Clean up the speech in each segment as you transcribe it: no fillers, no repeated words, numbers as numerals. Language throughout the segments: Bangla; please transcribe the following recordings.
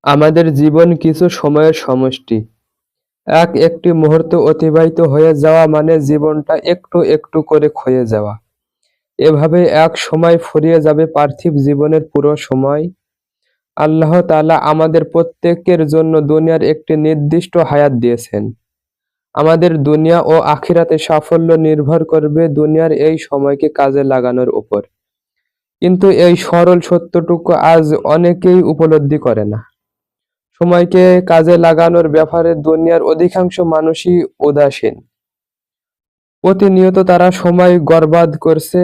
আমাদের জীবন কিছু সময়ের সমষ্টি। একটি মুহূর্ত অতিবাহিত হয়ে যাওয়া মানে জীবনটা একটু একটু করে ক্ষয়ে যাওয়া। এভাবে এক সময় ফুরিয়ে যাবে পার্থিব জীবনের পুরো সময়। আল্লাহ তাআলা আমাদের প্রত্যেকের জন্য দুনিয়ার একটি নির্দিষ্ট হায়াত দিয়েছেন। আমাদের দুনিয়া ও আখিরাতে সাফল্য নির্ভর করবে দুনিয়ার এই সময়কে কাজে লাগানোর উপর। কিন্তু এই সরল সত্যটুকু আজ অনেকেই উপলব্ধি করে না। সময়কে কাজে লাগানোর ব্যাপারে দুনিয়ার অধিকাংশ মানুষই উদাসীন। প্রতিনিয়ত তারা সময় বরবাদ করছে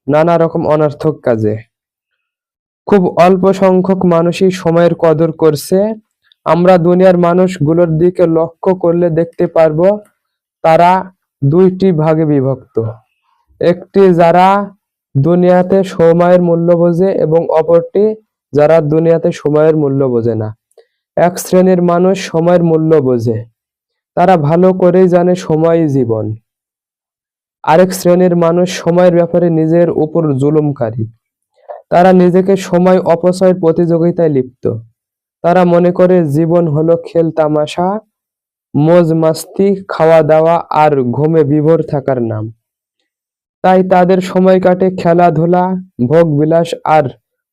নানা রকম অনর্থক কাজে। খুব অল্প সংখ্যক মানুষই সময়ের কদর করছে। আমরা দুনিয়ার মানুষগুলোর দিকে লক্ষ্য করলে দেখতে পারবো তারা দুইটি ভাগে বিভক্ত। একটি যারা দুনিয়াতে সময়ের মূল্য বোঝে এবং অপরটি যারা দুনিয়াতে সময়ের মূল্য বোঝে না। এক শ্রেণীর মানুষ সময়ের মূল্য বোঝে, তারা ভালো করেই জানে সময়ই জীবন। আরেক শ্রেণীর মানুষ সময়ের ব্যাপারে নিজের উপর জুলুমকারী, তারা নিজেকে সময় অপচয়ের প্রতিযোগিতায় লিপ্ত। তারা মনে করে জীবন হলো খেল তামাশা, মজ মাস্তি, খাওয়া দাওয়া আর ঘুমে বিভোর থাকার নাম। তাই তাদের সময় কাটে খেলাধুলা, ভোগ বিলাস আর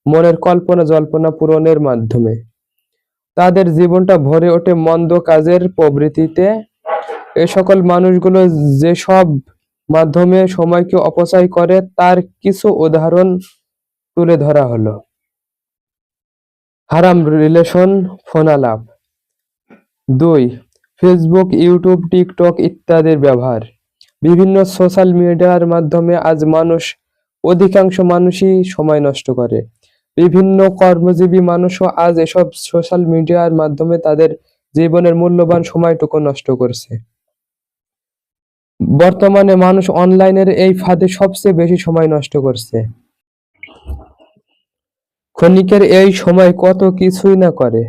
মনের কল্পনা জল্পনা পূরণের মাধ্যমে। তাদের জীবনটা ভরে ওঠে মন্দ কাজের প্রবৃত্তিতে। এ সকল মানুষগুলো যেসব মাধ্যমে সময়কে অপচয় করে তার কিছু উদাহরণ তুলে ধরা হলো। হারাম রিলেশন, ফোনালাপ। ২. ফেসবুক, ইউটিউব, টিকটক ইত্যাদির ব্যবহার। বিভিন্ন সোশ্যাল মিডিয়ার মাধ্যমে আজ অধিকাংশ মানুষই সময় নষ্ট করে। বিভিন্ন কর্মজীবী মানুষও আজ এসব সোশ্যাল মিডিয়ার মাধ্যমে তাদের জীবনের মূল্যবান সময়টুকু নষ্ট করছে। বর্তমানে মানুষ অনলাইনের এই ফাঁদে সবচেয়ে বেশি সময় নষ্ট করছে। ক্ষণিকের এই সময় কত কিছুই না করে।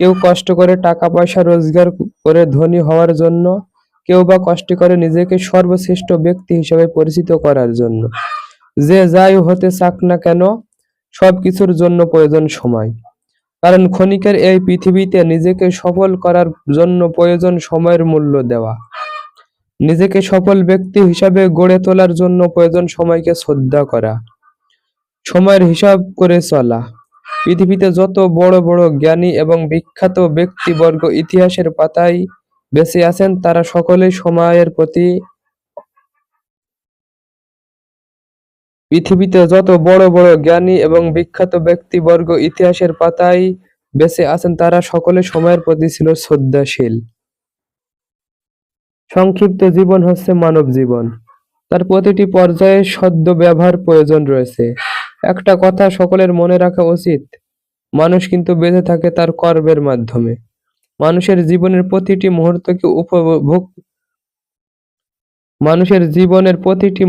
কেউ কষ্ট করে টাকা পয়সা রোজগার করে ধনী হওয়ার জন্য, কেউ বা কষ্ট করে নিজেকে সর্বশ্রেষ্ঠ ব্যক্তি হিসেবে পরিচিত করার জন্য। যে যাই হতে চাক না কেন, সবকিছুর জন্য প্রয়োজন সময়। কারণ ক্ষণিকের এই পৃথিবীতে নিজেকে সফল করার জন্য প্রয়োজন সময়ের মূল্য দেওয়া। নিজেকে সফল ব্যক্তি হিসাবে গড়ে তোলার জন্য প্রয়োজন সময়কে শ্রদ্ধা করা, সময়ের হিসাব করে চলা। পৃথিবীতে যত বড় বড় জ্ঞানী এবং বিখ্যাত ব্যক্তিবর্গ ইতিহাসের পাতায় বেঁচে আছেন তারা সকলেই সময়ের প্রতি পৃথিবীতে যত বড় বড় জ্ঞানী এবং বিখ্যাত ব্যক্তিবর্গ ইতিহাসের পাতায় বেঁচে আছেন তারা সকলে সময়ের প্রতি ছিল শ্রদ্ধাশীল। সংক্ষিপ্ত জীবন হচ্ছে মানব জীবন, তার প্রতিটি পর্যায়ে সদ্ব্যবহার প্রয়োজন রয়েছে। একটা কথা সকলের মনে রাখা উচিত, মানুষ কিন্তু বেঁচে থাকে তার কর্মের মাধ্যমে। মানুষের জীবনের প্রতিটি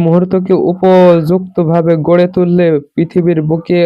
মুহূর্তকে উপযুক্তভাবে গড়ে তুললে পৃথিবীর বুকে